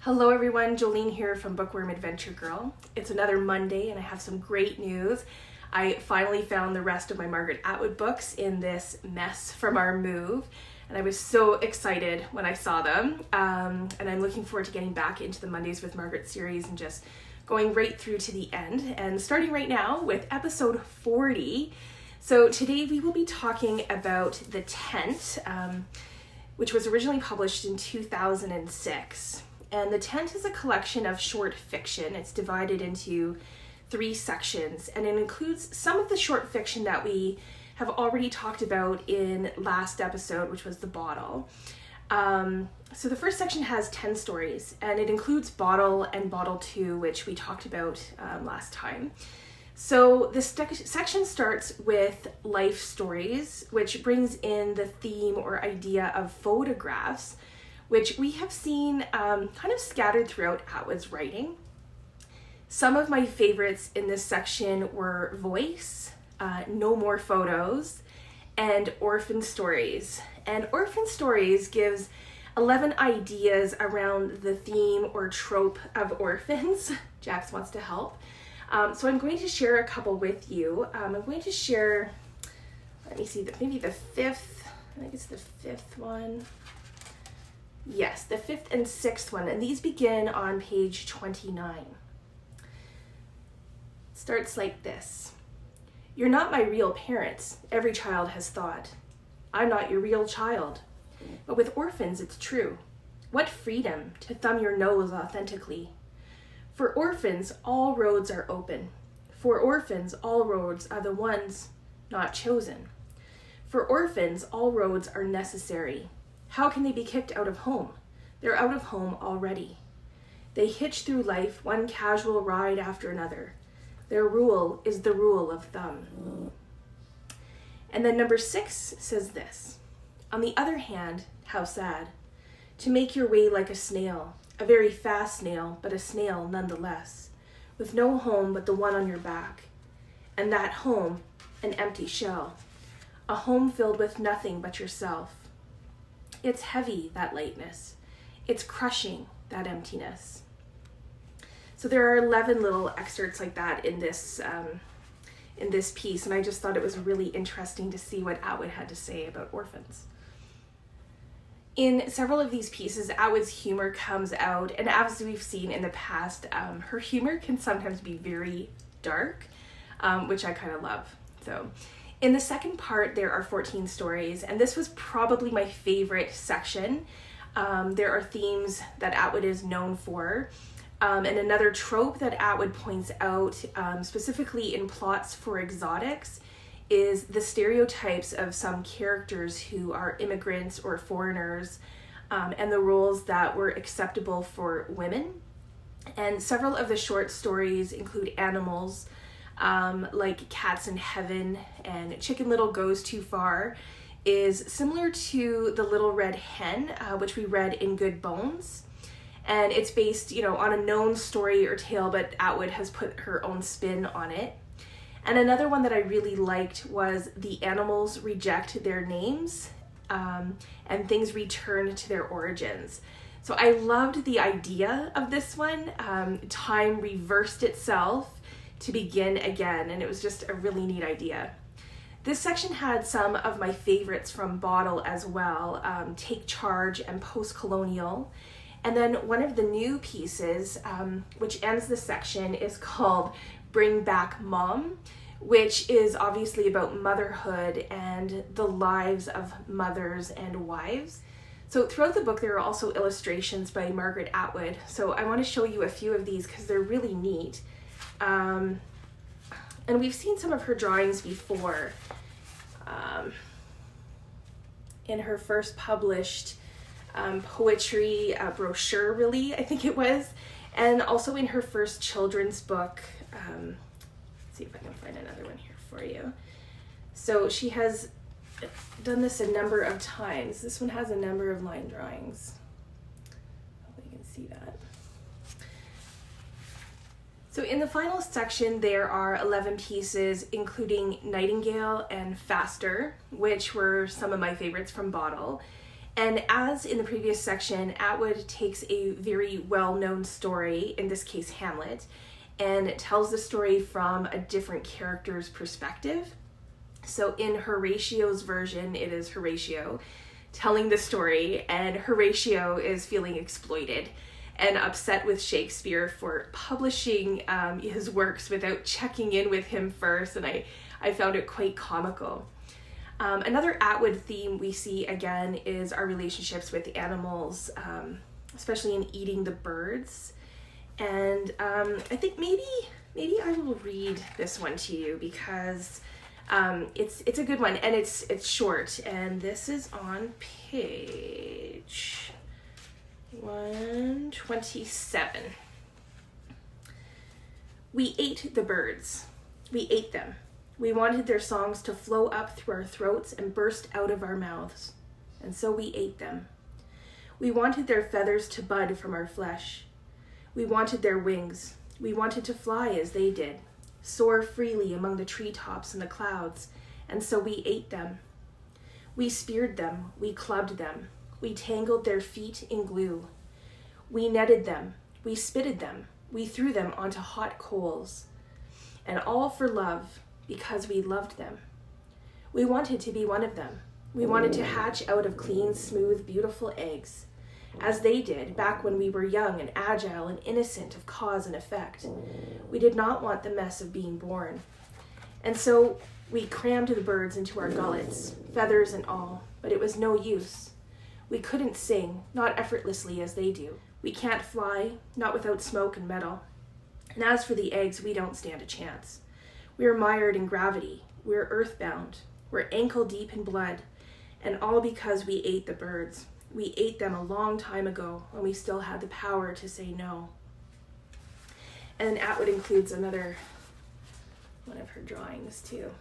Hello everyone, Jolene here from Bookworm Adventure Girl. It's another Monday and I have some great news. I finally found the rest of my Margaret Atwood books in this mess from our move, and I was so excited when I saw them. And I'm looking forward to getting back into the Mondays with Margaret series and just going right through to the end, and starting right now with episode 40. So today we will be talking about The Tent, which was originally published in 2006. And The Tent is a collection of short fiction. It's divided into 3 sections, and it includes some of the short fiction that we have already talked about in last episode, which was The Bottle. So the first section has 10 stories, and it includes Bottle and Bottle 2, which we talked about last time. So this section starts with life stories, which brings in the theme or idea of photographs, which we have seen kind of scattered throughout Atwood's writing. Some of my favorites in this section were Voice, No More Photos, and Orphan Stories. And Orphan Stories gives 11 ideas around the theme or trope of orphans. Jax wants to help. So I'm going to share a couple with you. I'm going to share, let me see, maybe the fifth, I think it's the fifth one. Yes, the 5th and 6th one, and these begin on page 29. It starts like this. You're not my real parents, every child has thought. I'm not your real child. But with orphans, it's true. What freedom to thumb your nose authentically. For orphans, all roads are open. For orphans, all roads are the ones not chosen. For orphans, all roads are necessary. How can they be kicked out of home? They're out of home already. They hitch through life one casual ride after another. Their rule is the rule of thumb. And then number 6 says this. On the other hand, how sad. To make your way like a snail, a very fast snail, but a snail nonetheless, with no home but the one on your back. And that home, an empty shell. A home filled with nothing but yourself. It's heavy, that lightness. It's crushing, that emptiness. So there are 11 little excerpts like that in this piece, and I just thought it was really interesting to see what Atwood had to say about orphans. In several of these pieces, Atwood's humor comes out, and as we've seen in the past, her humor can sometimes be very dark, which I kind of love. So, in the second part, there are 14 stories, and this was probably my favorite section. There are themes that Atwood is known for, and another trope that Atwood points out, specifically in plots for exotics, is the stereotypes of some characters who are immigrants or foreigners, and the roles that were acceptable for women. And several of the short stories include animals, like Cats in Heaven and Chicken Little Goes Too Far, is similar to The Little Red Hen, which we read in Good Bones. And it's based, on a known story or tale, but Atwood has put her own spin on it. And another one that I really liked was The Animals Reject Their Names, and Things Return to Their Origins. So I loved the idea of this one. Time reversed itself to begin again, and it was just a really neat idea. This section had some of my favorites from Bottle as well, Take Charge and Post-Colonial. And then one of the new pieces, which ends the section, is called Bring Back Mom, which is obviously about motherhood and the lives of mothers and wives. So throughout the book, there are also illustrations by Margaret Atwood. So I want to show you a few of these because they're really neat. And we've seen some of her drawings before. In her first published poetry brochure, really, I think it was, and also in her first children's book. Let's see if I can find another one here for you. So she has done this a number of times. This one has a number of line drawings. Hopefully you can see that. So in the final section, there are 11 pieces, including Nightingale and Faster, which were some of my favorites from Bottle. And as in the previous section, Atwood takes a very well-known story, in this case Hamlet, and tells the story from a different character's perspective. So in Horatio's version, it is Horatio telling the story, and Horatio is feeling exploited and upset with Shakespeare for publishing his works without checking in with him first, and I found it quite comical. Another Atwood theme we see again is our relationships with animals, especially in eating the birds. And I think maybe I will read this one to you because it's a good one, and it's short, and this is on page 127. We ate the birds. We ate them. We wanted their songs to flow up through our throats and burst out of our mouths, and so we ate them. We wanted their feathers to bud from our flesh. We wanted their wings. We wanted to fly as they did, soar freely among the treetops and the clouds, and so we ate them. We speared them. We clubbed them. We tangled their feet in glue. We netted them. We spitted them. We threw them onto hot coals. And all for love, because we loved them. We wanted to be one of them. We wanted to hatch out of clean, smooth, beautiful eggs, as they did back when we were young and agile and innocent of cause and effect. We did not want the mess of being born. And so we crammed the birds into our gullets, feathers and all, but it was no use. We couldn't sing, not effortlessly as they do. We can't fly, not without smoke and metal. And as for the eggs, we don't stand a chance. We're mired in gravity. We're earthbound. We're ankle deep in blood. And all because we ate the birds. We ate them a long time ago when we still had the power to say no. And then Atwood includes another one of her drawings too.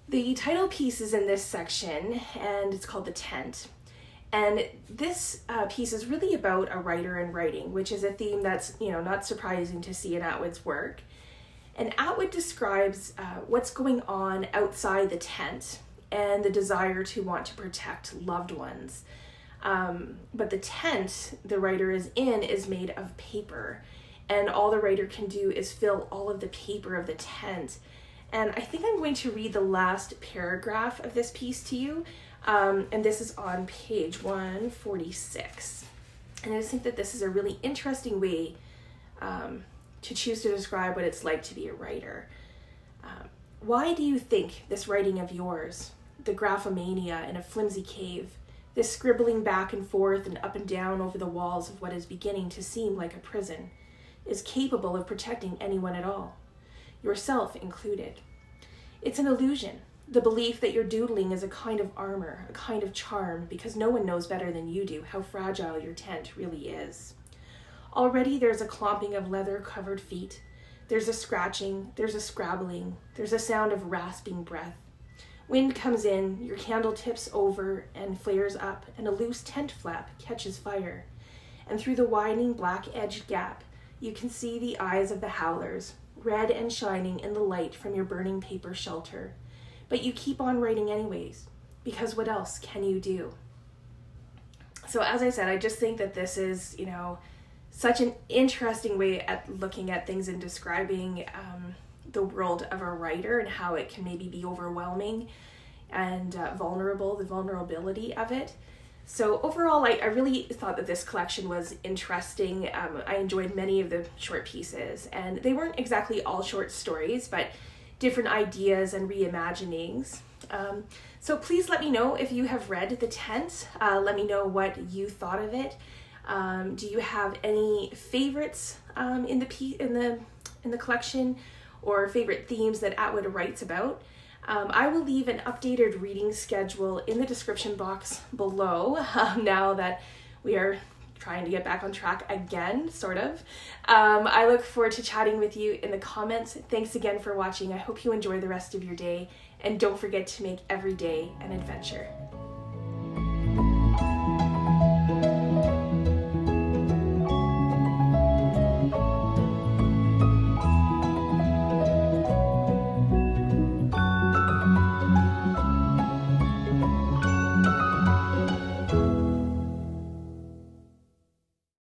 The title piece is in this section, and it's called The Tent. And this piece is really about a writer and writing, which is a theme that's, not surprising to see in Atwood's work. And Atwood describes what's going on outside the tent and the desire to want to protect loved ones. But the tent the writer is in is made of paper, and all the writer can do is fill all of the paper of the tent. And I think I'm going to read the last paragraph of this piece to you. And this is on page 146. And I just think that this is a really interesting way to choose to describe what it's like to be a writer. Why do you think this writing of yours, the graphomania in a flimsy cave, this scribbling back and forth and up and down over the walls of what is beginning to seem like a prison, is capable of protecting anyone at all, yourself included? It's an illusion. The belief that your doodling is a kind of armor, a kind of charm, because no one knows better than you do how fragile your tent really is. Already there's a clomping of leather-covered feet. There's a scratching, there's a scrabbling, there's a sound of rasping breath. Wind comes in, your candle tips over and flares up, and a loose tent flap catches fire. And through the widening black-edged gap, you can see the eyes of the howlers, red and shining in the light from your burning paper shelter. But you keep on writing anyways, because what else can you do? So as I said, I just think that this is, such an interesting way at looking at things and describing the world of a writer and how it can maybe be overwhelming and vulnerable, the vulnerability of it. So overall, I really thought that this collection was interesting. I enjoyed many of the short pieces, and they weren't exactly all short stories, but different ideas and reimaginings. So please let me know if you have read The Tent. Let me know what you thought of it. Do you have any favorites in the collection, or favorite themes that Atwood writes about? I will leave an updated reading schedule in the description box below now that we are trying to get back on track again, sort of. I look forward to chatting with you in the comments. Thanks again for watching. I hope you enjoy the rest of your day, and don't forget to make every day an adventure.